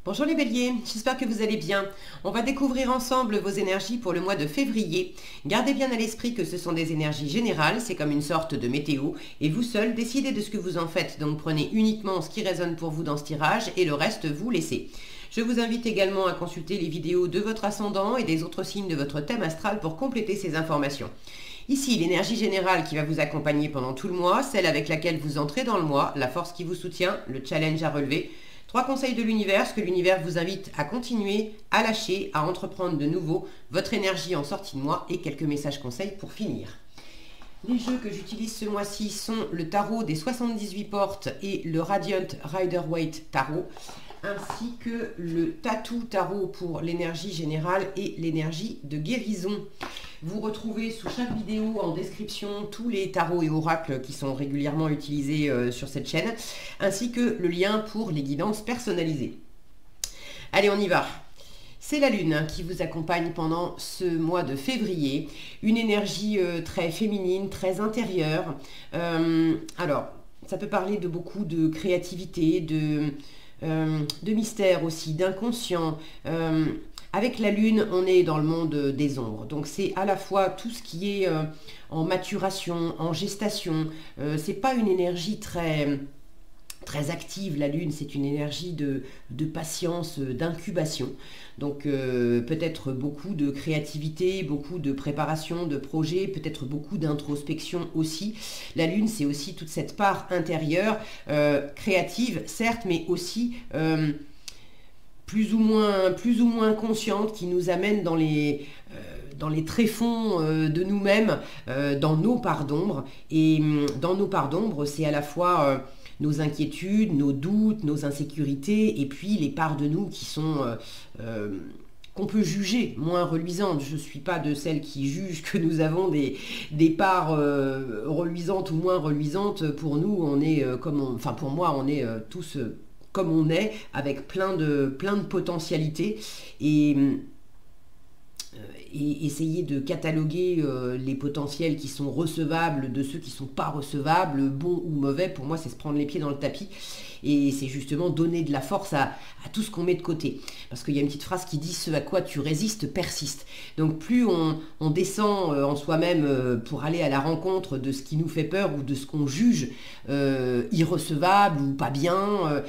Bonjour les béliers, j'espère que vous allez bien. On va découvrir ensemble vos énergies pour le mois de février. Gardez bien à l'esprit que ce sont des énergies générales, c'est comme une sorte de météo, et vous seul décidez de ce que vous en faites. Donc prenez uniquement ce qui résonne pour vous dans ce tirage et le reste vous laissez. Je vous invite également à consulter les vidéos de votre ascendant et des autres signes de votre thème astral pour compléter ces informations. Ici, l'énergie générale qui va vous accompagner pendant tout le mois, celle avec laquelle vous entrez dans le mois, la force qui vous soutient, le challenge à relever. 3 conseils de l'univers, ce que l'univers vous invite à continuer, à lâcher, à entreprendre de nouveau, votre énergie en sortie de mois et quelques messages conseils pour finir. Les jeux que j'utilise ce mois-ci sont le tarot des 78 portes et le Radiant Rider-Waite Tarot, ainsi que le Tattoo Tarot pour l'énergie générale et l'énergie de guérison. Vous retrouvez sous chaque vidéo en description tous les tarots et oracles qui sont régulièrement utilisés sur cette chaîne, ainsi que le lien pour les guidances personnalisées. Allez, on y va. C'est la Lune qui vous accompagne pendant ce mois de février. Une énergie très féminine, très intérieure. Alors, ça peut parler de beaucoup de créativité, de mystère aussi, d'inconscient. Avec la Lune, on est dans le monde des ombres. Donc c'est à la fois tout ce qui est en maturation, en gestation. C'est pas une énergie très active, la Lune, c'est une énergie de patience, d'incubation. Donc peut-être beaucoup de créativité, beaucoup de préparation de projets, peut-être beaucoup d'introspection aussi. La Lune, c'est aussi toute cette part intérieure, créative, certes, mais aussi plus ou moins consciente, qui nous amène dans les tréfonds de nous-mêmes, dans nos parts d'ombre. Et dans nos parts d'ombre, c'est à la fois nos inquiétudes, nos doutes, nos insécurités, et puis les parts de nous qui sont qu'on peut juger moins reluisantes. Je ne suis pas de celles qui jugent que nous avons des parts reluisantes ou moins reluisantes. Pour nous, on est pour moi, on est tous comme on est, avec plein de potentialités, et essayer de cataloguer les potentiels qui sont recevables de ceux qui ne sont pas recevables, bons ou mauvais. Pour moi, c'est se prendre les pieds dans le tapis, et c'est justement donner de la force à tout ce qu'on met de côté. Parce qu'il y a une petite phrase qui dit « ce à quoi tu résistes persiste ». Donc plus on descend en soi-même pour aller à la rencontre de ce qui nous fait peur ou de ce qu'on juge irrecevable ou pas bien,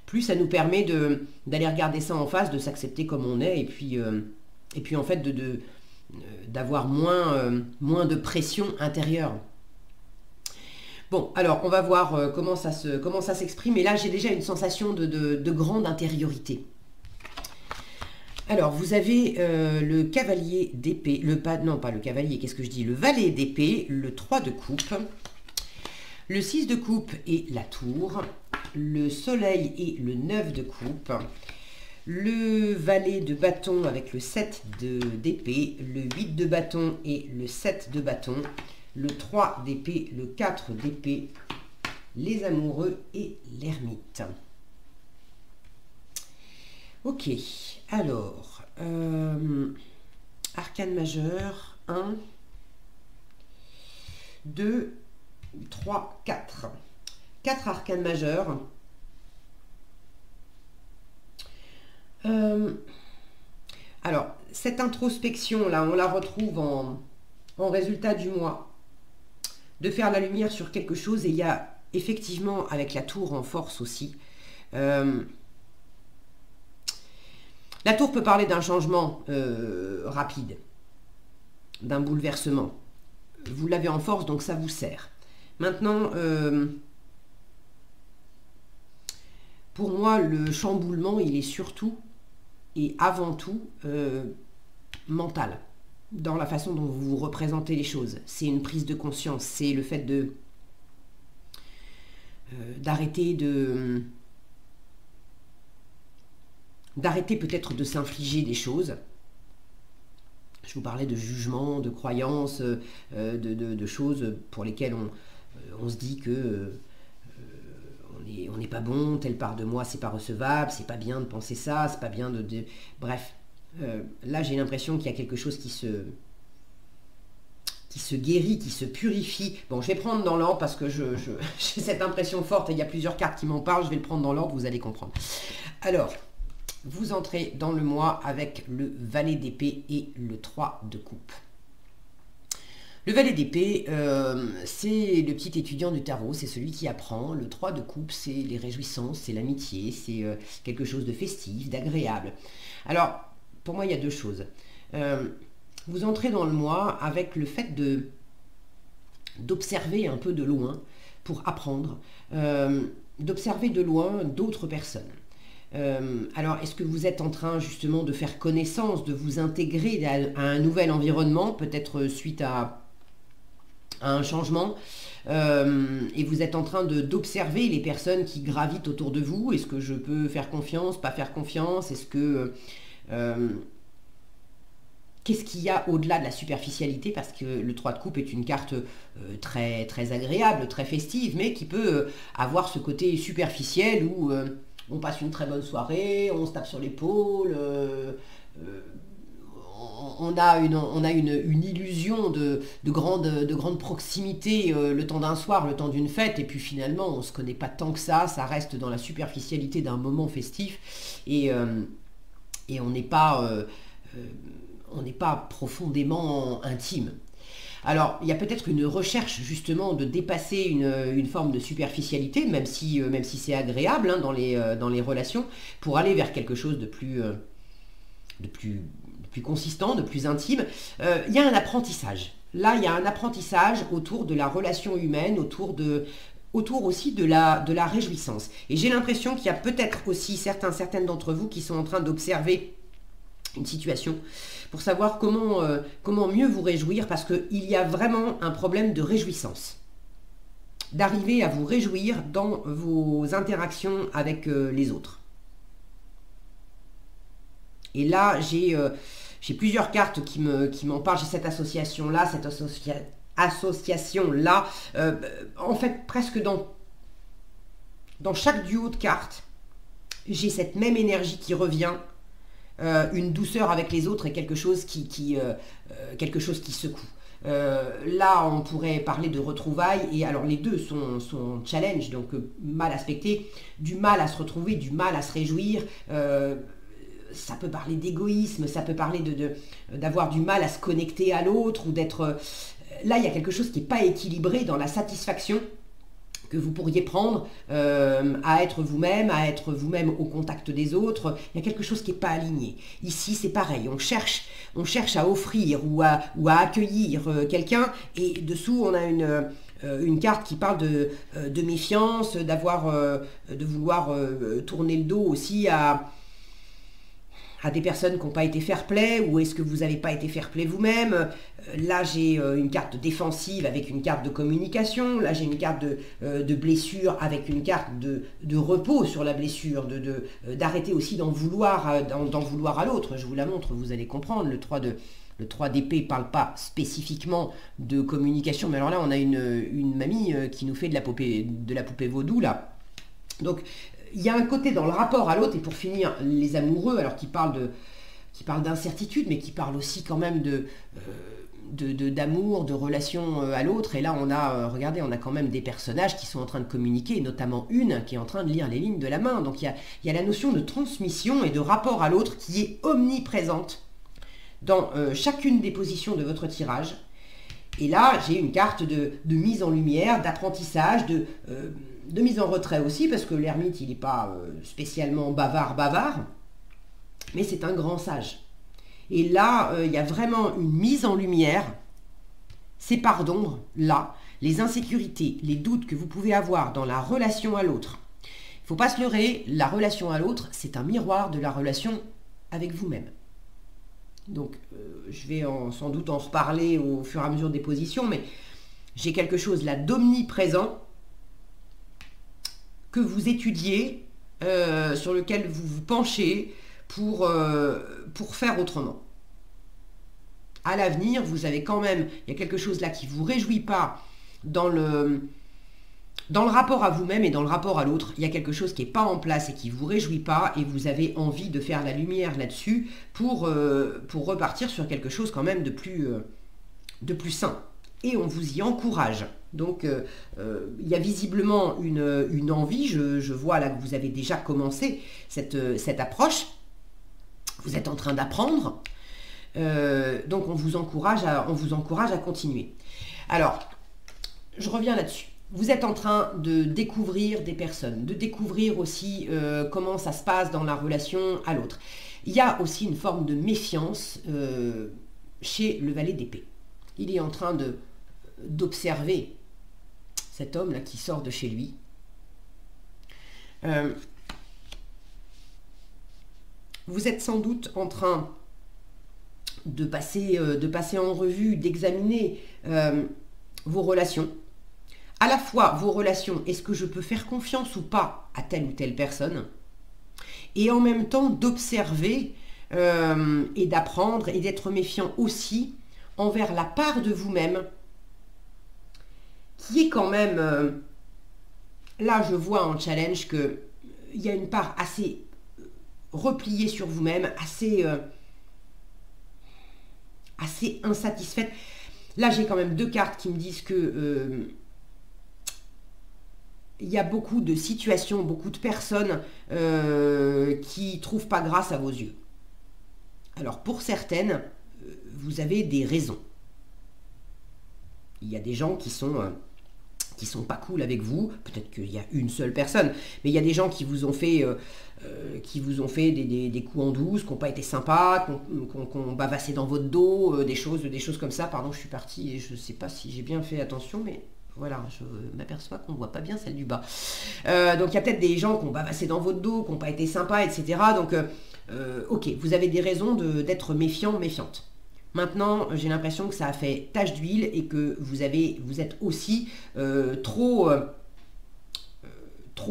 plus ça nous permet d'aller regarder ça en face, de s'accepter comme on est, et puis en fait d'avoir moins de pression intérieure. Bon, alors on va voir comment ça s'exprime, et là j'ai déjà une sensation de grande intériorité. Alors vous avez le cavalier d'épée, non pas le cavalier, qu'est-ce que je dis, le valet d'épée, le 3 de coupe, le 6 de coupe et la tour, le soleil et le 9 de coupe, le valet de bâton avec le 7 d'épée, le 8 de bâton et le 7 de bâton, le 3 d'épée, le 4 d'épée, les amoureux et l'ermite. Ok, alors, arcane majeur, 1, 2, 3, 4. 4 arcanes majeurs. Alors, cette introspection-là, on la retrouve en résultat du mois. De faire la lumière sur quelque chose, et il y a effectivement, avec la tour en force aussi, la tour peut parler d'un changement rapide, d'un bouleversement. Vous l'avez en force, donc ça vous sert. Maintenant, pour moi, le chamboulement, il est surtout et avant tout mental, dans la façon dont vous représentez les choses. C'est une prise de conscience, c'est le fait d'arrêter peut-être de s'infliger des choses. Je vous parlais de jugement, de croyances, de choses pour lesquelles on se dit que on n'est pas bon, telle part de moi c'est pas recevable, c'est pas bien de penser ça, c'est pas bien bref, là j'ai l'impression qu'il y a quelque chose qui se guérit, qui se purifie. Bon, je vais prendre dans l'ordre parce que j'ai cette impression forte, et il y a plusieurs cartes qui m'en parlent. Je vais le prendre dans l'ordre, vous allez comprendre. Alors, vous entrez dans le mois avec le valet d'épée et le 3 de coupe. Le valet d'épée, c'est le petit étudiant du tarot, c'est celui qui apprend. Le 3 de coupe, c'est les réjouissances, c'est l'amitié, c'est quelque chose de festif, d'agréable. Alors, pour moi, il y a deux choses. Vous entrez dans le mois avec le fait d'observer un peu de loin pour apprendre, d'observer de loin d'autres personnes. Alors, est-ce que vous êtes en train justement de faire connaissance, de vous intégrer à un nouvel environnement, peut-être suite à un changement, et vous êtes en train d'observer les personnes qui gravitent autour de vous? Est-ce que je peux faire confiance, pas faire confiance? Est-ce que qu'est-ce qu'il y a au-delà de la superficialité? Parce que le 3 de coupe est une carte très, très agréable, très festive, mais qui peut avoir ce côté superficiel où on passe une très bonne soirée, on se tape sur l'épaule, on a une illusion de grande proximité le temps d'un soir, le temps d'une fête, et puis finalement on ne se connaît pas tant que ça reste dans la superficialité d'un moment festif, et on n'est pas profondément intime. Alors, il y a peut-être une recherche justement de dépasser une forme de superficialité, même si c'est agréable hein, dans les relations, pour aller vers quelque chose de plus consistant, de plus intime. Il y a un apprentissage. Là, il y a un apprentissage autour de la relation humaine, autour aussi de la réjouissance. Et j'ai l'impression qu'il y a peut-être aussi certaines d'entre vous qui sont en train d'observer une situation pour savoir comment mieux vous réjouir, parce qu'il y a vraiment un problème de réjouissance. D'arriver à vous réjouir dans vos interactions avec les autres. Et là, j'ai plusieurs cartes qui m'en parlent. J'ai cette association-là, association-là. En fait, presque dans chaque duo de cartes, j'ai cette même énergie qui revient. Une douceur avec les autres et quelque chose qui secoue. Là, on pourrait parler de retrouvailles, et alors les deux sont challenge, donc mal aspectés, du mal à se retrouver, du mal à se réjouir. Ça peut parler d'égoïsme, ça peut parler d'avoir du mal à se connecter à l'autre, ou d'être... Là, il y a quelque chose qui n'est pas équilibré dans la satisfaction que vous pourriez prendre à être vous-même au contact des autres. Il y a quelque chose qui n'est pas aligné. Ici, c'est pareil, on cherche à offrir ou à accueillir quelqu'un, et dessous, on a une carte qui parle de méfiance, de vouloir tourner le dos aussi à des personnes qui n'ont pas été fair-play, ou est-ce que vous n'avez pas été fair-play vous-même? Là, j'ai une carte défensive avec une carte de communication. Là, j'ai une carte de blessure avec une carte de repos sur la blessure, d'arrêter aussi d'en vouloir à l'autre. Je vous la montre, vous allez comprendre. Le 3 d'épée ne parle pas spécifiquement de communication, mais alors là, on a une mamie qui nous fait de la poupée vaudou, là. Donc, il y a un côté dans le rapport à l'autre, et pour finir, les amoureux, alors qui parlent d'incertitude, mais qui parlent aussi quand même d'amour, de relation à l'autre. Et là, regardez, on a quand même des personnages qui sont en train de communiquer, notamment une qui est en train de lire les lignes de la main. Donc il y a la notion de transmission et de rapport à l'autre qui est omniprésente dans chacune des positions de votre tirage. Et là, j'ai une carte de mise en lumière, d'apprentissage, de mise en retrait aussi, parce que l'ermite, il n'est pas spécialement bavard, mais c'est un grand sage. Et là, il y a vraiment une mise en lumière, ces parts d'ombre, là, les insécurités, les doutes que vous pouvez avoir dans la relation à l'autre. Il ne faut pas se leurrer, la relation à l'autre, c'est un miroir de la relation avec vous-même. Donc, je vais sans doute en reparler au fur et à mesure des positions, mais j'ai quelque chose là d'omniprésent que vous étudiez, sur lequel vous vous penchez pour faire autrement. À l'avenir, vous avez quand même, il y a quelque chose là qui ne vous réjouit pas dans le rapport à vous-même et dans le rapport à l'autre. Il y a quelque chose qui n'est pas en place et qui ne vous réjouit pas, et vous avez envie de faire la lumière là-dessus pour repartir sur quelque chose quand même de plus sain. Et on vous y encourage. Donc, il y a visiblement une envie. Je vois là que vous avez déjà commencé cette approche. Vous êtes en train d'apprendre. Donc on vous encourage à continuer. Alors, je reviens là-dessus. Vous êtes en train de découvrir des personnes, de découvrir aussi comment ça se passe dans la relation à l'autre. Il y a aussi une forme de méfiance chez le valet d'épée. Il est en train d'observer cet homme-là qui sort de chez lui. Vous êtes sans doute en train de passer en revue, d'examiner vos relations. À la fois vos relations, est-ce que je peux faire confiance ou pas à telle ou telle personne? Et en même temps d'observer et d'apprendre et d'être méfiant aussi envers la part de vous-même qui est quand même... là, je vois en challenge qu'il y a une part assez repliée sur vous-même, assez insatisfaite. Là, j'ai quand même deux cartes qui me disent que il y a beaucoup de situations, beaucoup de personnes qui ne trouvent pas grâce à vos yeux. Alors, pour certaines, vous avez des raisons. Il y a des gens qui sont pas cool avec vous. Peut-être qu'il y a une seule personne, mais il y a des gens qui vous ont fait des coups en douce, qui n'ont pas été sympas, qui ont bavassé dans votre dos, des choses comme ça. Pardon, je suis partie et je ne sais pas si j'ai bien fait attention, mais voilà, je m'aperçois qu'on ne voit pas bien celle du bas. Donc il y a peut-être des gens qui ont bavassé dans votre dos, qui n'ont pas été sympas, etc. Donc ok, vous avez des raisons d'être méfiant, méfiante. Maintenant, j'ai l'impression que ça a fait tache d'huile et que vous êtes aussi trop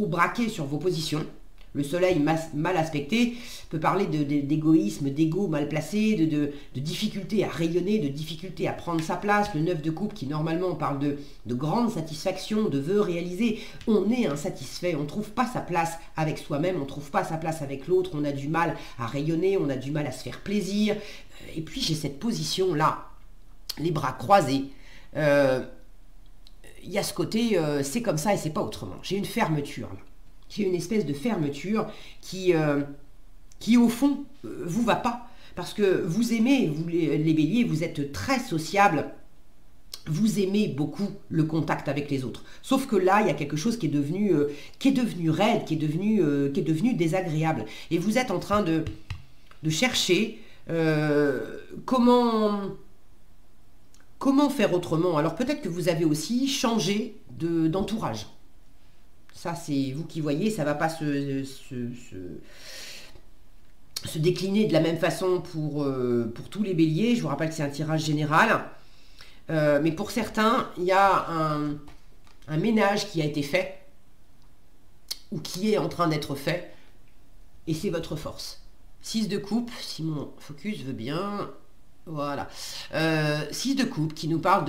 braqué sur vos positions. Le soleil mal aspecté peut parler d'égoïsme, d'ego mal placé, de difficulté à rayonner, de difficulté à prendre sa place. Le 9 de coupe qui normalement parle de grande satisfaction, de vœux réalisés. On est insatisfait, on ne trouve pas sa place avec soi-même, on ne trouve pas sa place avec l'autre, on a du mal à rayonner, on a du mal à se faire plaisir. Et puis j'ai cette position-là, les bras croisés. Il y a ce côté, c'est comme ça et c'est pas autrement. J'ai une fermeture là. J'ai une espèce de fermeture qui au fond, vous va pas. Parce que vous aimez, vous les béliers, vous êtes très sociables. Vous aimez beaucoup le contact avec les autres. Sauf que là, il y a quelque chose qui est devenu raide, qui est devenu désagréable. Et vous êtes en train de chercher comment faire autrement. Alors peut-être que vous avez aussi changé d'entourage. Ça, c'est vous qui voyez, ça ne va pas se décliner de la même façon pour tous les béliers. Je vous rappelle que c'est un tirage général. Mais pour certains, il y a un ménage qui a été fait ou qui est en train d'être fait. Et c'est votre force. 6 de coupe, si mon focus veut bien. Voilà. 6 de coupe qui nous parle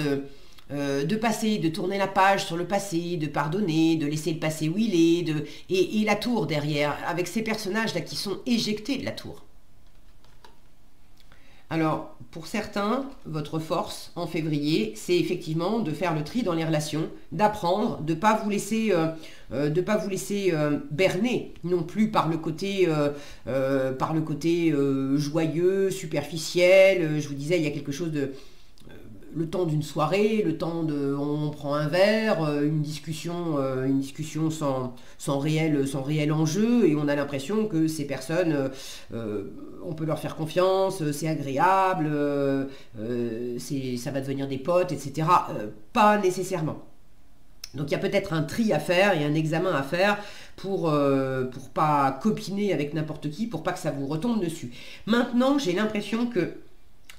de passer, de tourner la page sur le passé, de pardonner, de laisser le passé où il est, et la tour derrière, avec ces personnages-là qui sont éjectés de la tour. Alors, pour certains, votre force en février, c'est effectivement de faire le tri dans les relations, d'apprendre, de ne pas vous laisser, berner non plus par le côté joyeux, superficiel. Je vous disais, il y a quelque chose de... le temps d'une soirée, le temps de... on prend un verre, une discussion sans réel enjeu, et on a l'impression que ces personnes, on peut leur faire confiance, c'est agréable, ça va devenir des potes, etc. Pas nécessairement. Donc il y a peut-être un tri à faire et un examen à faire pour pas copiner avec n'importe qui, pour pas que ça vous retombe dessus. Maintenant, j'ai l'impression que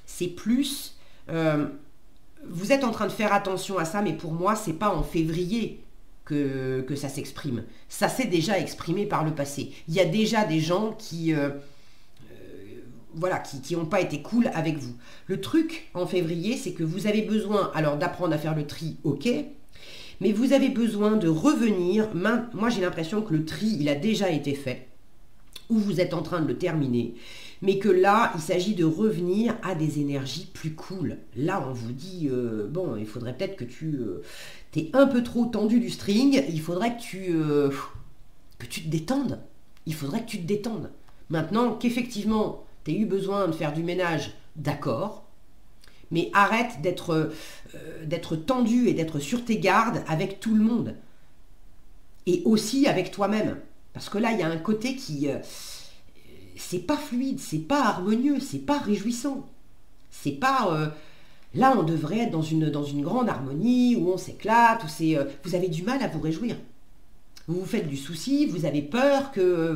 c'est plus... vous êtes en train de faire attention à ça, mais pour moi, c'est pas en février que ça s'exprime. Ça s'est déjà exprimé par le passé. Il y a déjà des gens qui n'ont pas été cool avec vous. Le truc en février, c'est que vous avez besoin alors d'apprendre à faire le tri, ok, mais vous avez besoin de revenir. Moi, j'ai l'impression que le tri, il a déjà été fait, ou vous êtes en train de le terminer, mais que là, il s'agit de revenir à des énergies plus cool. Là, on vous dit, bon, il faudrait peut-être que t'es un peu trop tendu du string, il faudrait que tu te détendes. Il faudrait que tu te détendes. Maintenant, qu'effectivement, tu as eu besoin de faire du ménage, d'accord, mais arrête d'être tendu et d'être sur tes gardes avec tout le monde. Et aussi avec toi-même. Parce que là, il y a un côté qui... c'est pas fluide, c'est pas harmonieux, c'est pas réjouissant. C'est pas... là, on devrait être dans une grande harmonie, où on s'éclate, où c'est... vous avez du mal à vous réjouir. Vous vous faites du souci, vous avez peur qu'on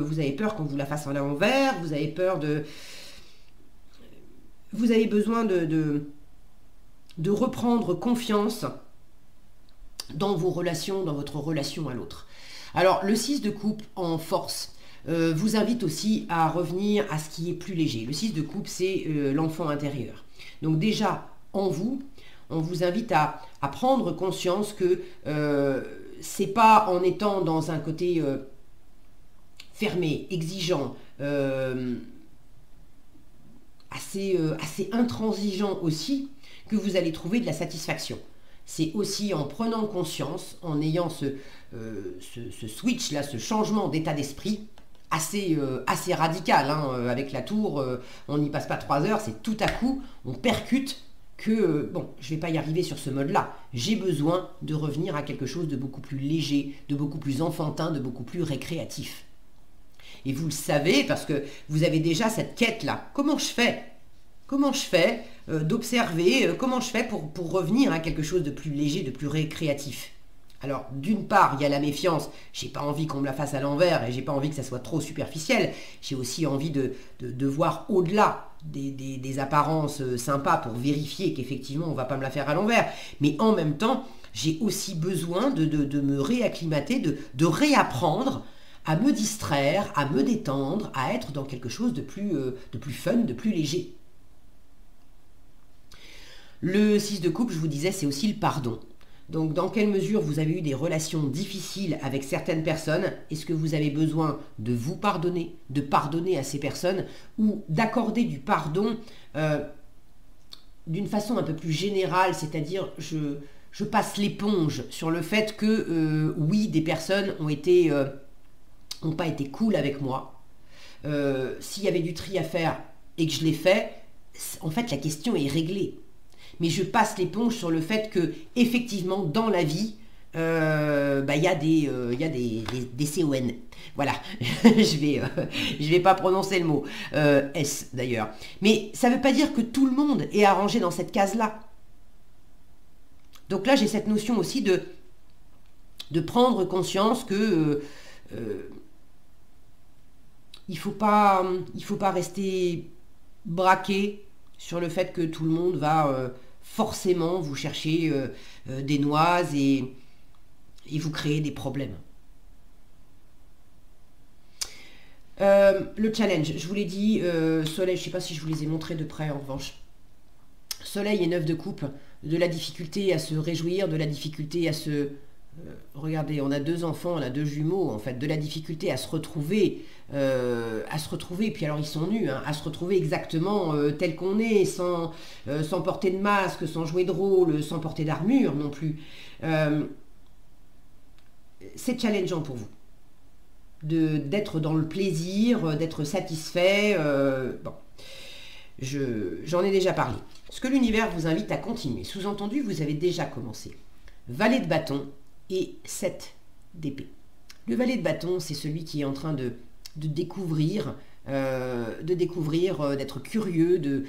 vous la fasse à l'envers, vous avez peur de... Vous avez besoin de reprendre confiance dans vos relations, dans votre relation à l'autre. Alors, le 6 de coupe en force vous invite aussi à revenir à ce qui est plus léger. Le 6 de coupe, c'est l'enfant intérieur. Donc déjà, en vous, on vous invite à prendre conscience que c'est pas en étant dans un côté fermé, exigeant, assez intransigeant aussi, que vous allez trouver de la satisfaction. C'est aussi en prenant conscience, en ayant ce switch là, ce changement d'état d'esprit assez radical, hein, avec la tour, on n'y passe pas 3 heures, c'est tout à coup, on percute que, bon, je ne vais pas y arriver sur ce mode-là, j'ai besoin de revenir à quelque chose de beaucoup plus léger, de beaucoup plus enfantin, de beaucoup plus récréatif. Et vous le savez, parce que vous avez déjà cette quête-là. Comment je fais d'observer, comment je fais pour revenir à quelque chose de plus léger, de plus récréatif? Alors, d'une part, il y a la méfiance. J'ai pas envie qu'on me la fasse à l'envers et j'ai pas envie que ça soit trop superficiel. J'ai aussi envie de voir au-delà des apparences sympas pour vérifier qu'effectivement, on va pas me la faire à l'envers. Mais en même temps, j'ai aussi besoin de me réacclimater, de réapprendre à me distraire, à me détendre, à être dans quelque chose de plus fun, de plus léger. Le 6 de coupe, je vous disais, c'est aussi le pardon. Donc, dans quelle mesure vous avez eu des relations difficiles avec certaines personnes? Est-ce que vous avez besoin de vous pardonner, de pardonner à ces personnes, ou d'accorder du pardon d'une façon un peu plus générale, c'est-à-dire je passe l'éponge sur le fait que, oui, des personnes n'ont pas été cool avec moi. S'il y avait du tri à faire et que je l'ai fait, en fait, la question est réglée. Mais je passe l'éponge sur le fait que, effectivement, dans la vie, y a des CON. Voilà, je vais pas prononcer le mot S d'ailleurs. Mais ça ne veut pas dire que tout le monde est arrangé dans cette case-là. Donc là, j'ai cette notion aussi de prendre conscience que il faut pas rester braqué sur le fait que tout le monde va forcément vous chercher des noises et vous créer des problèmes. Le challenge, je vous l'ai dit, Soleil, je ne sais pas si je vous les ai montrés de près en revanche. Soleil et 9 de coupe, de la difficulté à se réjouir, de la difficulté à se... regardez, on a 2 enfants, on a 2 jumeaux, en fait, de la difficulté à se retrouver, puis alors ils sont nus, hein, à se retrouver exactement tel qu'on est, sans porter de masque, sans jouer de rôle, sans porter d'armure non plus. C'est challengeant pour vous, d'être dans le plaisir, d'être satisfait. Bon, j'en ai déjà parlé. Ce que l'univers vous invite à continuer, sous-entendu, vous avez déjà commencé. Valet de bâton et 7 d'épée. Le valet de bâton, c'est celui qui est en train de découvrir, d'être curieux,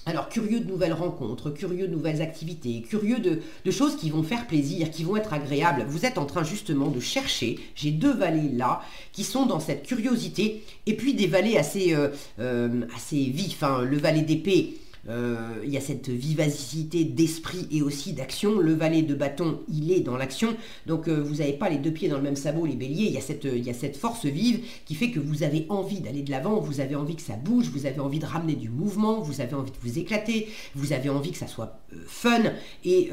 alors curieux de nouvelles rencontres, curieux de nouvelles activités, curieux de choses qui vont faire plaisir, qui vont être agréables. Vous êtes en train justement de chercher, j'ai 2 valets là, qui sont dans cette curiosité, et puis des valets assez vifs, hein. Le valet d'épée, il y a cette vivacité d'esprit et aussi d'action. Le valet de bâton, il est dans l'action, donc vous n'avez pas les 2 pieds dans le même sabot, les béliers. Il y a cette force vive qui fait que vous avez envie d'aller de l'avant, vous avez envie que ça bouge, vous avez envie de ramener du mouvement, vous avez envie de vous éclater, vous avez envie que ça soit fun, et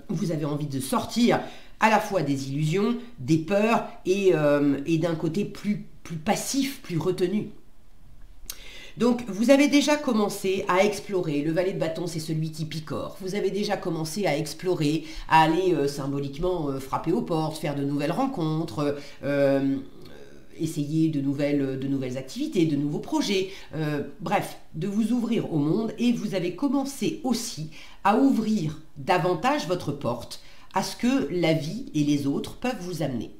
vous avez envie de sortir à la fois des illusions, des peurs et d'un côté plus passif, plus retenu. Donc, vous avez déjà commencé à explorer. Le valet de bâton, c'est celui qui picore. Vous avez déjà commencé à explorer, à aller symboliquement frapper aux portes, faire de nouvelles rencontres, essayer de nouvelles activités, de nouveaux projets, bref, de vous ouvrir au monde, et vous avez commencé aussi à ouvrir davantage votre porte à ce que la vie et les autres peuvent vous amener.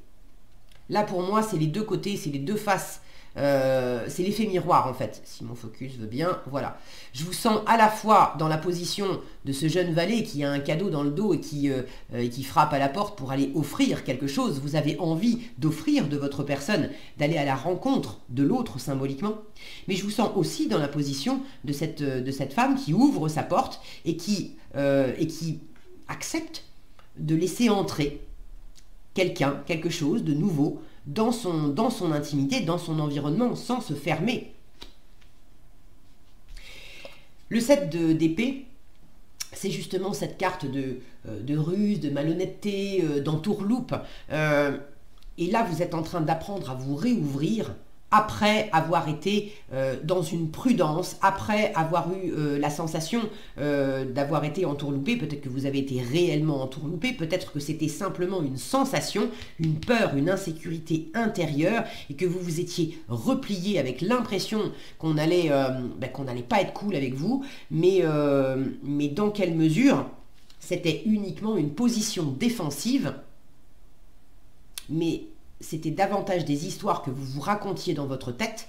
Là pour moi c'est les deux côtés, c'est les deux faces, c'est l'effet miroir en fait, si mon focus veut bien, voilà. Je vous sens à la fois dans la position de ce jeune valet qui a un cadeau dans le dos et qui frappe à la porte pour aller offrir quelque chose. Vous avez envie d'offrir de votre personne, d'aller à la rencontre de l'autre symboliquement. Mais je vous sens aussi dans la position de cette femme qui ouvre sa porte et qui accepte de laisser entrer quelqu'un, quelque chose de nouveau dans son intimité, dans son environnement, sans se fermer. Le 7 d'épée, c'est justement cette carte de ruse, de malhonnêteté, d'entourloupe. Et là, vous êtes en train d'apprendre à vous réouvrir après avoir été dans une prudence, après avoir eu la sensation d'avoir été entourloupé. Peut-être que vous avez été réellement entourloupé, peut-être que c'était simplement une sensation, une peur, une insécurité intérieure, et que vous vous étiez replié avec l'impression qu'on n'allait pas être cool avec vous, mais dans quelle mesure c'était uniquement une position défensive, mais c'était davantage des histoires que vous vous racontiez dans votre tête.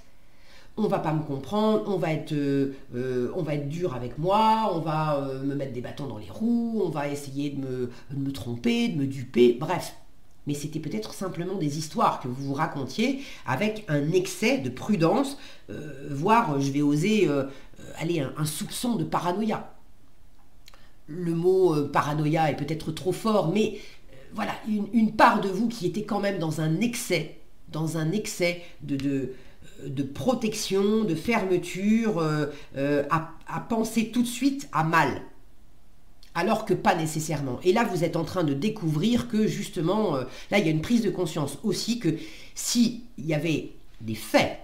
On va pas me comprendre, on va être dur avec moi, on va me mettre des bâtons dans les roues, on va essayer de me tromper, de me duper, bref. Mais c'était peut-être simplement des histoires que vous vous racontiez avec un excès de prudence, voire, je vais oser, un soupçon de paranoïa. Le mot paranoïa est peut-être trop fort, mais voilà, une part de vous qui était quand même dans un excès de protection, de fermeture, à penser tout de suite à mal, alors que pas nécessairement. Et là, vous êtes en train de découvrir que justement, là, il y a une prise de conscience aussi que s'il y avait des faits,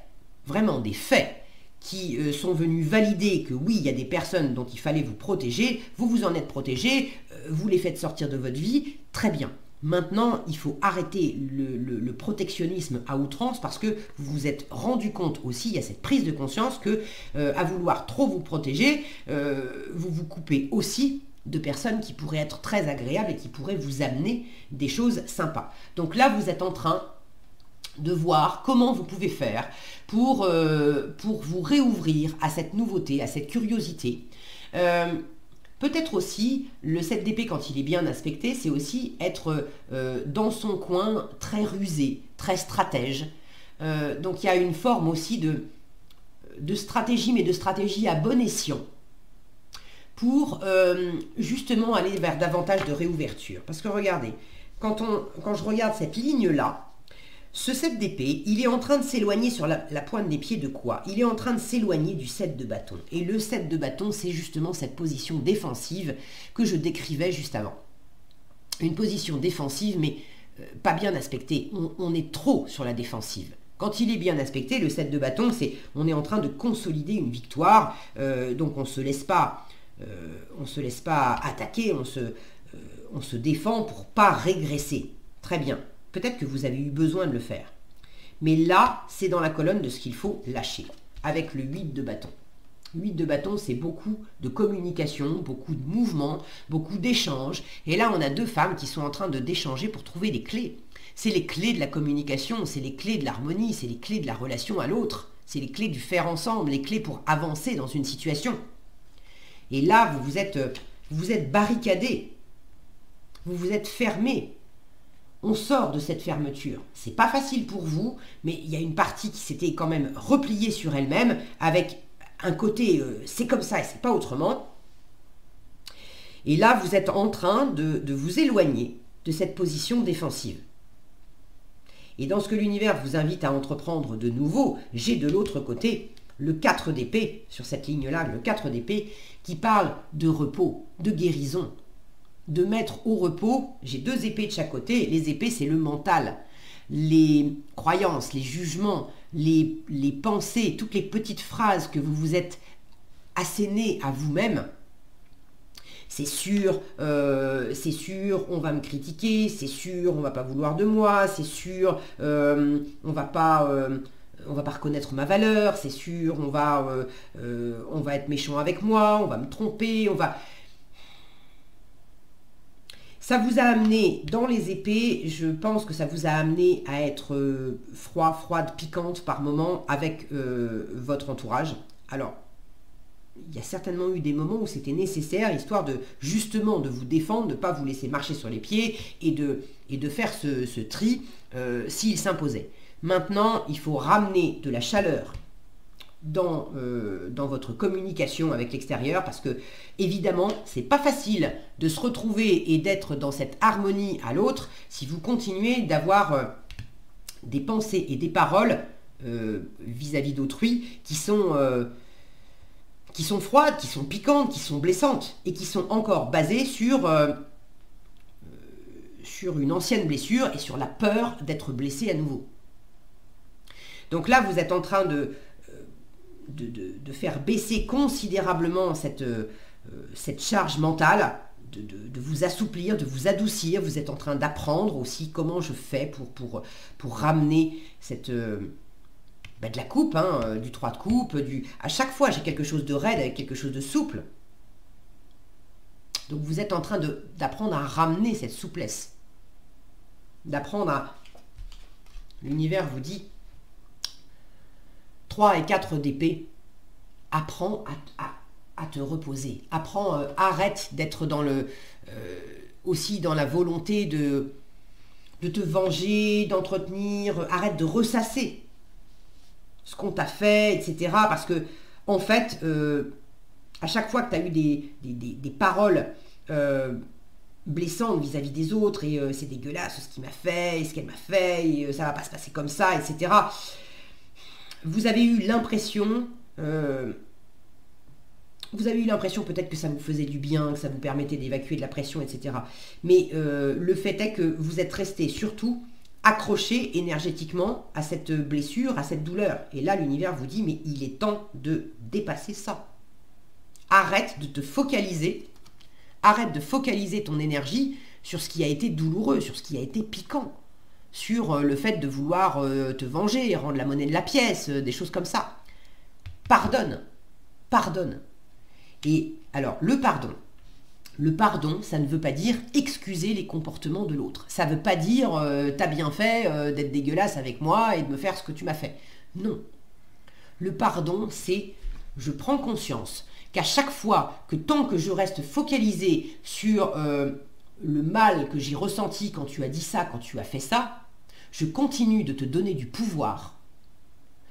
vraiment des faits, qui sont venus valider que oui, il y a des personnes dont il fallait vous protéger, vous vous en êtes protégé, vous les faites sortir de votre vie, très bien. Maintenant, il faut arrêter le protectionnisme à outrance, parce que vous vous êtes rendu compte aussi, il y a cette prise de conscience que à vouloir trop vous protéger, vous vous coupez aussi de personnes qui pourraient être très agréables et qui pourraient vous amener des choses sympas. Donc là, vous êtes en train de voir comment vous pouvez faire pour vous réouvrir à cette nouveauté, à cette curiosité. Peut-être aussi, le 7 d'épée, quand il est bien aspecté, c'est aussi être dans son coin très rusé, très stratège. Donc il y a une forme aussi de stratégie, mais de stratégie à bon escient, pour justement aller vers davantage de réouverture. Parce que regardez, quand je regarde cette ligne-là, ce 7 d'épée, il est en train de s'éloigner sur la pointe des pieds de quoi? Il est en train de s'éloigner du 7 de bâton. Et le 7 de bâton, c'est justement cette position défensive que je décrivais juste avant. Une position défensive, mais pas bien aspectée. On est trop sur la défensive. Quand il est bien aspecté, le 7 de bâton, c'est on est en train de consolider une victoire. Donc on ne se laisse pas attaquer, on se défend pour pas régresser. Très bien. Peut-être que vous avez eu besoin de le faire. Mais là, c'est dans la colonne de ce qu'il faut lâcher, avec le 8 de bâton. 8 de bâton, c'est beaucoup de communication, beaucoup de mouvements, beaucoup d'échanges. Et là, on a deux femmes qui sont en train d'échanger pour trouver des clés. C'est les clés de la communication, c'est les clés de l'harmonie, c'est les clés de la relation à l'autre, c'est les clés du faire ensemble, les clés pour avancer dans une situation. Et là, vous vous êtes barricadé, vous vous êtes fermé. On sort de cette fermeture. C'est pas facile pour vous, mais il y a une partie qui s'était quand même repliée sur elle-même, avec un côté c'est comme ça et c'est pas autrement. Et là, vous êtes en train de vous éloigner de cette position défensive. Et dans ce que l'univers vous invite à entreprendre de nouveau, j'ai de l'autre côté le 4 d'épée, sur cette ligne-là, le 4 d'épée, qui parle de repos, de guérison, de mettre au repos. J'ai deux épées de chaque côté. Les épées, c'est le mental, les croyances, les jugements, les pensées, toutes les petites phrases que vous vous êtes assénées à vous-même. c'est sûr, on va me critiquer, c'est sûr, on va pas vouloir de moi, c'est sûr, on va pas reconnaître ma valeur, c'est sûr, on va être méchant avec moi, on va me tromper, Ça vous a amené, dans les épées, je pense que ça vous a amené à être froide, piquante par moment avec votre entourage. Alors, il y a certainement eu des moments où c'était nécessaire, histoire de justement de vous défendre, de ne pas vous laisser marcher sur les pieds et de faire ce tri s'il s'imposait. Maintenant, il faut ramener de la chaleur dans votre communication avec l'extérieur, parce que évidemment c'est pas facile de se retrouver et d'être dans cette harmonie à l'autre si vous continuez d'avoir des pensées et des paroles vis-à-vis d'autrui qui sont froides, qui sont piquantes, qui sont blessantes et qui sont encore basées sur une ancienne blessure et sur la peur d'être blessé à nouveau. Donc là vous êtes en train de faire baisser considérablement cette charge mentale, de vous assouplir, de vous adoucir. Vous êtes en train d'apprendre aussi comment je fais pour ramener de la coupe, du 3 de coupe, à chaque fois j'ai quelque chose de raide avec quelque chose de souple. Donc vous êtes en train d'apprendre à ramener cette souplesse, l'univers vous dit 3 et 4 d'épée, apprends à te reposer. Arrête d'être aussi dans la volonté de te venger, d'entretenir, arrête de ressasser ce qu'on t'a fait, etc. Parce que, en fait, à chaque fois que tu as eu des paroles blessantes vis-à-vis des autres, et c'est dégueulasse ce qu'il m'a fait, et ce qu'elle m'a fait, et ça va pas se passer comme ça, etc., vous avez eu l'impression peut-être que ça vous faisait du bien, que ça vous permettait d'évacuer de la pression, etc. Mais le fait est que vous êtes resté surtout accroché énergétiquement à cette blessure, à cette douleur. Et là, l'univers vous dit, mais il est temps de dépasser ça. Arrête de focaliser ton énergie sur ce qui a été douloureux, sur ce qui a été piquant, sur le fait de vouloir te venger, rendre la monnaie de la pièce, des choses comme ça. Pardonne. Et alors, le pardon, ça ne veut pas dire excuser les comportements de l'autre. Ça ne veut pas dire t'as bien fait d'être dégueulasse avec moi et de me faire ce que tu m'as fait. Non. Le pardon, c'est je prends conscience qu'à chaque fois que tant que je reste focalisé sur le mal que j'ai ressenti quand tu as dit ça, quand tu as fait ça, je continue de te donner du pouvoir.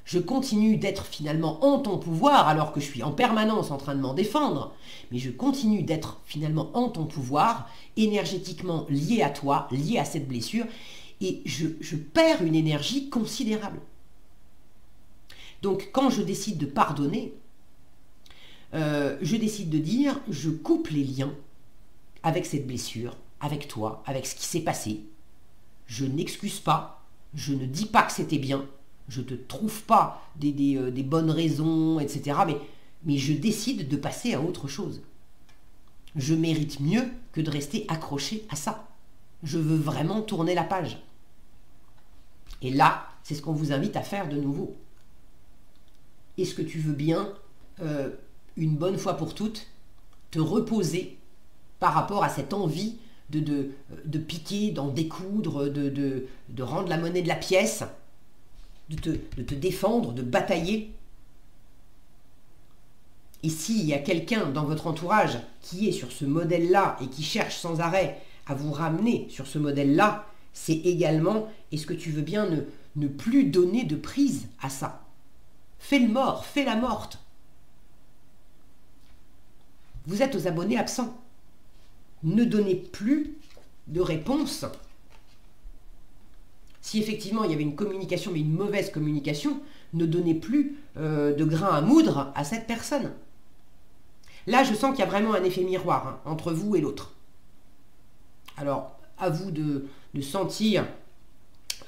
Je continue d'être finalement en ton pouvoir alors que je suis en permanence en train de m'en défendre, mais je continue d'être finalement en ton pouvoir, énergétiquement lié à toi, lié à cette blessure, et je perds une énergie considérable. Donc quand je décide de pardonner, je décide de dire, je coupe les liens avec cette blessure, avec toi, avec ce qui s'est passé. Je n'excuse pas, je ne dis pas que c'était bien, je ne te trouve pas des bonnes raisons, etc. Mais je décide de passer à autre chose. Je mérite mieux que de rester accroché à ça. Je veux vraiment tourner la page. Et là, c'est ce qu'on vous invite à faire de nouveau. Est-ce que tu veux bien, une bonne fois pour toutes, te reposer par rapport à cette envie de piquer, d'en découdre, de rendre la monnaie de la pièce, de te défendre, de batailler? Et s'il y a quelqu'un dans votre entourage qui est sur ce modèle-là et qui cherche sans arrêt à vous ramener sur ce modèle-là, c'est également, est-ce que tu veux bien ne plus donner de prise à ça? Fais le mort, fais la morte. Vous êtes aux abonnés absents. Ne donnez plus de réponse. Si effectivement il y avait une communication, mais une mauvaise communication, ne donnez plus de grain à moudre à cette personne. Là, je sens qu'il y a vraiment un effet miroir entre vous et l'autre. Alors, à vous de sentir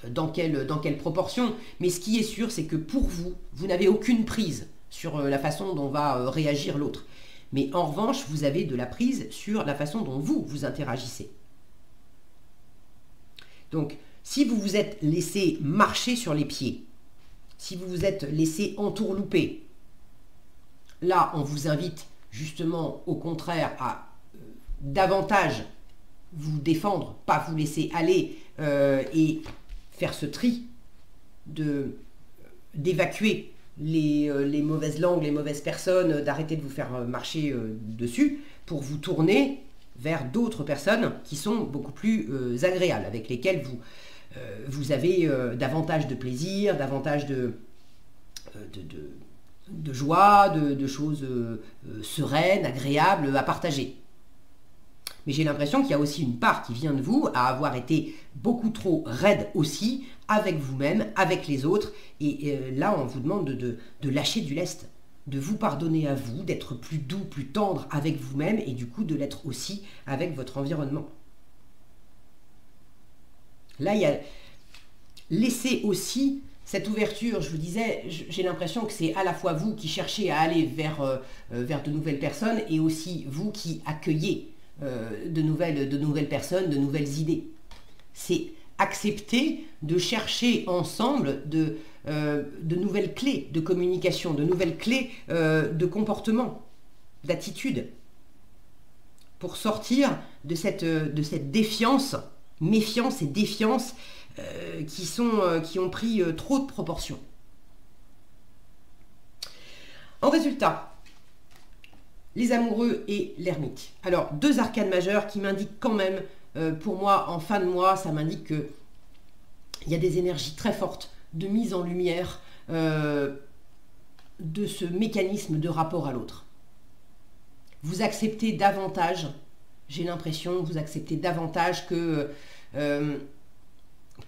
dans quelle proportion, mais ce qui est sûr, c'est que pour vous, vous n'avez aucune prise sur la façon dont va réagir l'autre. Mais en revanche, vous avez de la prise sur la façon dont vous interagissez. Donc, si vous vous êtes laissé marcher sur les pieds, si vous vous êtes laissé entourlouper, là, on vous invite justement, au contraire, à davantage vous défendre, pas vous laisser aller et faire ce tri d'évacuer les mauvaises langues, les mauvaises personnes, d'arrêter de vous faire marcher dessus pour vous tourner vers d'autres personnes qui sont beaucoup plus agréables, avec lesquelles vous avez davantage de plaisir, davantage de joie, de choses sereines, agréables à partager. Mais j'ai l'impression qu'il y a aussi une part qui vient de vous à avoir été beaucoup trop raide aussi avec vous-même, avec les autres. Et là, on vous demande de lâcher du lest, de vous pardonner à vous, d'être plus doux, plus tendre avec vous-même et du coup de l'être aussi avec votre environnement. Là, il y a laisser aussi cette ouverture. Je vous disais, j'ai l'impression que c'est à la fois vous qui cherchez à aller vers de nouvelles personnes et aussi vous qui accueillez de nouvelles personnes, de nouvelles idées. C'est accepter de chercher ensemble de nouvelles clés de communication, de nouvelles clés de comportement, d'attitude, pour sortir de cette défiance, méfiance et défiance qui ont pris trop de proportions. En résultat, les amoureux et l'ermite. Alors, deux arcanes majeures qui m'indiquent quand même, pour moi, en fin de mois, ça m'indique qu'il y a des énergies très fortes de mise en lumière de ce mécanisme de rapport à l'autre. Vous acceptez davantage, j'ai l'impression, vous acceptez davantage que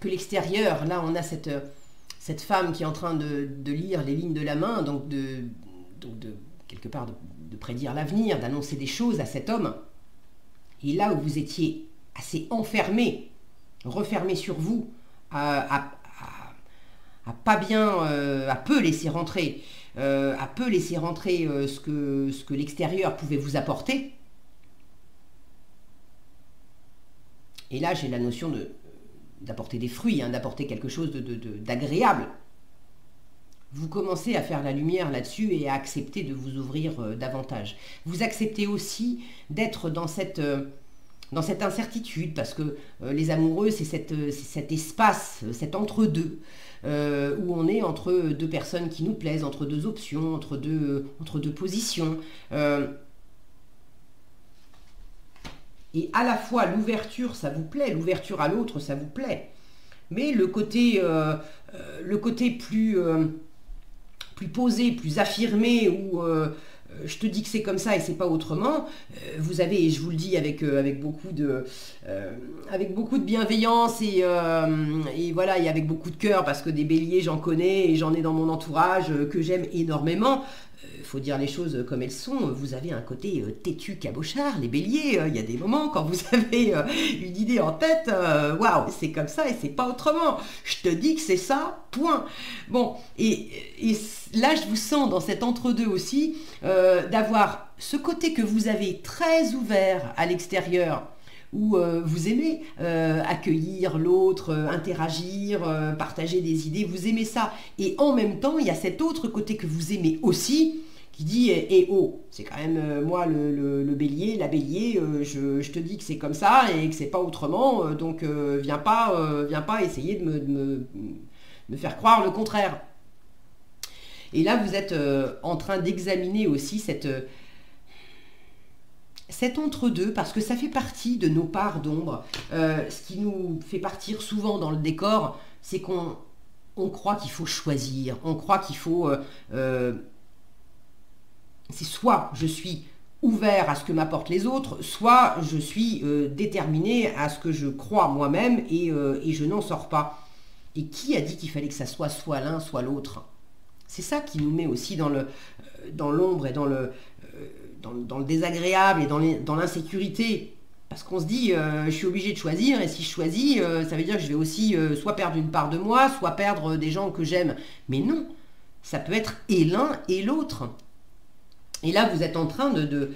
l'extérieur. Là, on a cette femme qui est en train de lire les lignes de la main, donc de quelque part de prédire l'avenir, d'annoncer des choses à cet homme. Et là où vous étiez assez enfermé, refermé sur vous, à peu laisser rentrer, ce que l'extérieur pouvait vous apporter. Et là, j'ai la notion d'apporter des fruits, d'apporter quelque chose d'agréable. Vous commencez à faire la lumière là-dessus et à accepter de vous ouvrir davantage. Vous acceptez aussi d'être dans cette incertitude, parce que les amoureux, c'est cet espace, cet entre-deux, où on est entre deux personnes qui nous plaisent, entre deux options, entre deux positions. Et à la fois, l'ouverture, ça vous plaît, l'ouverture à l'autre, ça vous plaît. Mais le côté plus posé, plus affirmé, où je te dis que c'est comme ça et c'est pas autrement, vous avez, et je vous le dis avec beaucoup de bienveillance et voilà, et avec beaucoup de cœur, parce que des béliers j'en connais et j'en ai dans mon entourage que j'aime énormément. Faut dire les choses comme elles sont. Vous avez un côté têtu cabochard, les béliers. Il y a des moments quand vous avez une idée en tête, waouh, c'est comme ça et c'est pas autrement. Je te dis que c'est ça, point. Bon, et là je vous sens dans cet entre-deux aussi, d'avoir ce côté que vous avez très ouvert à l'extérieur, où vous aimez accueillir l'autre, interagir, partager des idées, vous aimez ça. Et en même temps, il y a cet autre côté que vous aimez aussi, qui dit oh, c'est quand même moi le bélier, la bélier, je te dis que c'est comme ça et que c'est pas autrement, donc viens pas essayer de me faire croire le contraire. Et là, vous êtes en train d'examiner aussi cet entre-deux, parce que ça fait partie de nos parts d'ombre. Ce qui nous fait partir souvent dans le décor, c'est qu'on croit qu'il faut choisir, on croit qu'il faut... c'est soit je suis ouvert à ce que m'apportent les autres, soit je suis déterminé à ce que je crois moi-même et je n'en sors pas. Et qui a dit qu'il fallait que ça soit l'un, soit l'autre? C'est ça qui nous met aussi dans l'ombre et dans le désagréable et dans l'insécurité. Parce qu'on se dit, je suis obligé de choisir, et si je choisis, ça veut dire que je vais aussi soit perdre une part de moi, soit perdre des gens que j'aime. Mais non, ça peut être et l'un et l'autre. Et là, vous êtes en train de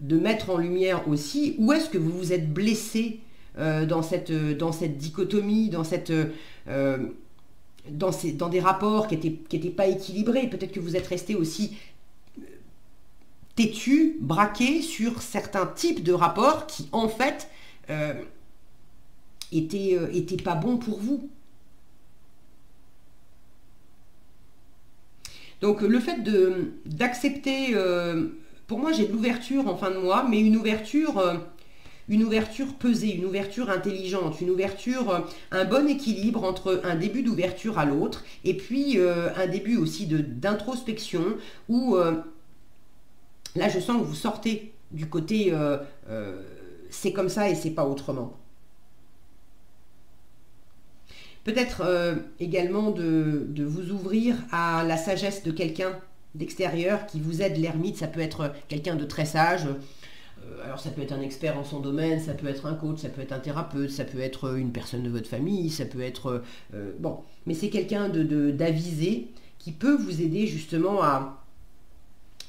mettre en lumière aussi où est-ce que vous vous êtes blessé dans cette dichotomie, dans des rapports qui étaient pas équilibrés. Peut-être que vous êtes resté aussi têtu, braqué sur certains types de rapports qui, en fait, étaient pas bons pour vous. Donc, le fait d'accepter... pour moi, j'ai de l'ouverture en fin de mois, mais une ouverture pesée, une ouverture intelligente, une ouverture, un bon équilibre entre un début d'ouverture à l'autre, et puis un début aussi d'introspection, où là, je sens que vous sortez du côté c'est comme ça et c'est pas autrement. Peut-être également de vous ouvrir à la sagesse de quelqu'un d'extérieur qui vous aide, l'ermite. Ça peut être quelqu'un de très sage. Alors ça peut être un expert en son domaine, ça peut être un coach, ça peut être un thérapeute, ça peut être une personne de votre famille, ça peut être... bon, mais c'est quelqu'un d'avisé qui peut vous aider justement à...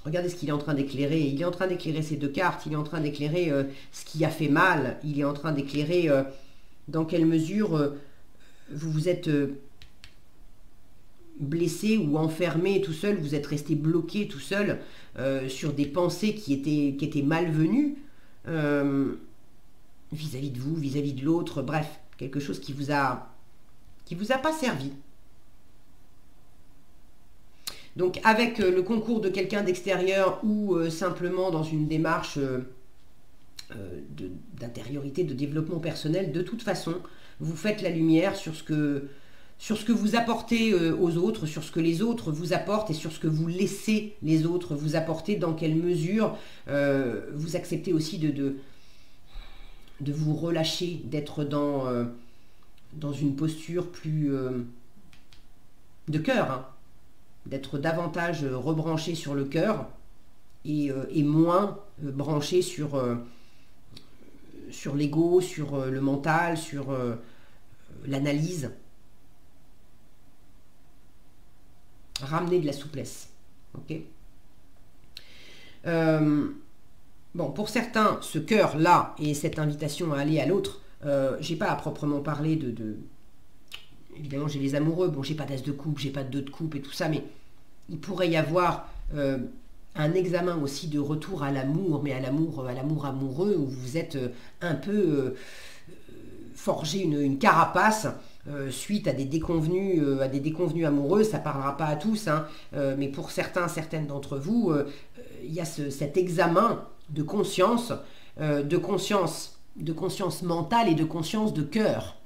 Regardez ce qu'il est en train d'éclairer. Il est en train d'éclairer ces deux cartes, il est en train d'éclairer ce qui a fait mal, il est en train d'éclairer dans quelle mesure vous vous êtes blessé ou enfermé tout seul, vous êtes resté bloqué tout seul sur des pensées qui étaient malvenues vis-à-vis de vous, vis-à-vis de l'autre, bref, quelque chose qui vous a pas servi. Donc avec le concours de quelqu'un d'extérieur ou simplement dans une démarche d'intériorité, de développement personnel, de toute façon, vous faites la lumière sur ce que vous apportez aux autres, sur ce que les autres vous apportent et sur ce que vous laissez les autres vous apporter, dans quelle mesure vous acceptez aussi de vous relâcher, d'être dans une posture plus de cœur, hein, d'être davantage rebranché sur le cœur et moins branché sur l'ego, sur le mental, sur l'analyse. Ramener de la souplesse. Ok. Bon, pour certains, ce cœur-là et cette invitation à aller à l'autre, j'ai pas à proprement parler évidemment, j'ai les amoureux, bon, j'ai pas d'as de coupe, j'ai pas de 2 de coupe et tout ça, mais il pourrait y avoir un examen aussi de retour à l'amour, mais à l'amour amoureux, où vous êtes un peu forgé une carapace suite à des déconvenus amoureux. Ça parlera pas à tous, hein, mais pour certaines d'entre vous, il y a cet examen de conscience mentale et de conscience de cœur,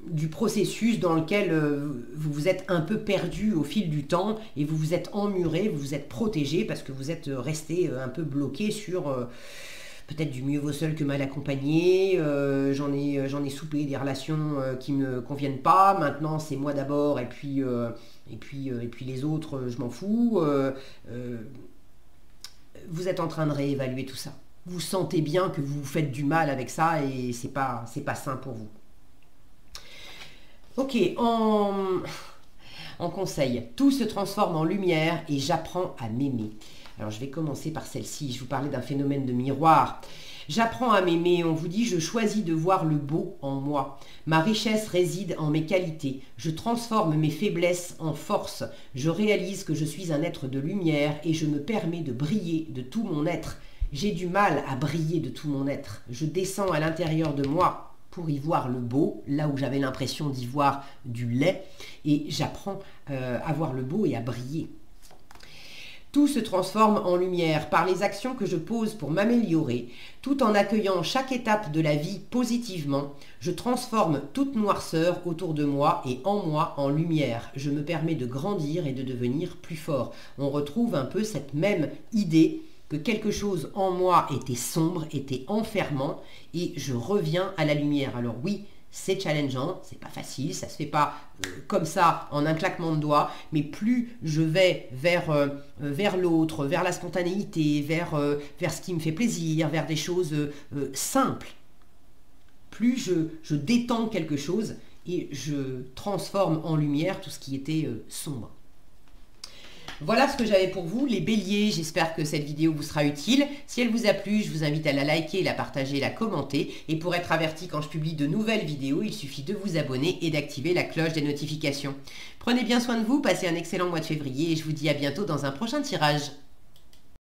du processus dans lequel vous vous êtes un peu perdu au fil du temps et vous vous êtes emmuré, vous vous êtes protégé parce que vous êtes resté un peu bloqué sur peut-être du mieux vaut seul que mal accompagné. J'en ai soupé des relations qui me conviennent pas. Maintenant c'est moi d'abord et puis les autres je m'en fous. Vous êtes en train de réévaluer tout ça. Vous sentez bien que vous vous faites du mal avec ça et c'est pas sain pour vous. Ok, en conseil, tout se transforme en lumière et j'apprends à m'aimer. Alors je vais commencer par celle-ci, je vous parlais d'un phénomène de miroir. J'apprends à m'aimer, on vous dit je choisis de voir le beau en moi. Ma richesse réside en mes qualités. Je transforme mes faiblesses en force. Je réalise que je suis un être de lumière et je me permets de briller de tout mon être. J'ai du mal à briller de tout mon être. Je descends à l'intérieur de moi pour y voir le beau, là où j'avais l'impression d'y voir du laid, et j'apprends à voir le beau et à briller. Tout se transforme en lumière par les actions que je pose pour m'améliorer, tout en accueillant chaque étape de la vie positivement. Je transforme toute noirceur autour de moi et en moi en lumière. Je me permets de grandir et de devenir plus fort. On retrouve un peu cette même idée que quelque chose en moi était sombre, était enfermant, et je reviens à la lumière. Alors oui, c'est challengeant, c'est pas facile, ça se fait pas comme ça en un claquement de doigts, mais plus je vais vers l'autre, vers la spontanéité, vers ce qui me fait plaisir, vers des choses simples, plus je détends quelque chose et je transforme en lumière tout ce qui était sombre. Voilà ce que j'avais pour vous, les béliers. J'espère que cette vidéo vous sera utile. Si elle vous a plu, je vous invite à la liker, la partager, la commenter. Et pour être averti quand je publie de nouvelles vidéos, il suffit de vous abonner et d'activer la cloche des notifications. Prenez bien soin de vous, passez un excellent mois de février et je vous dis à bientôt dans un prochain tirage.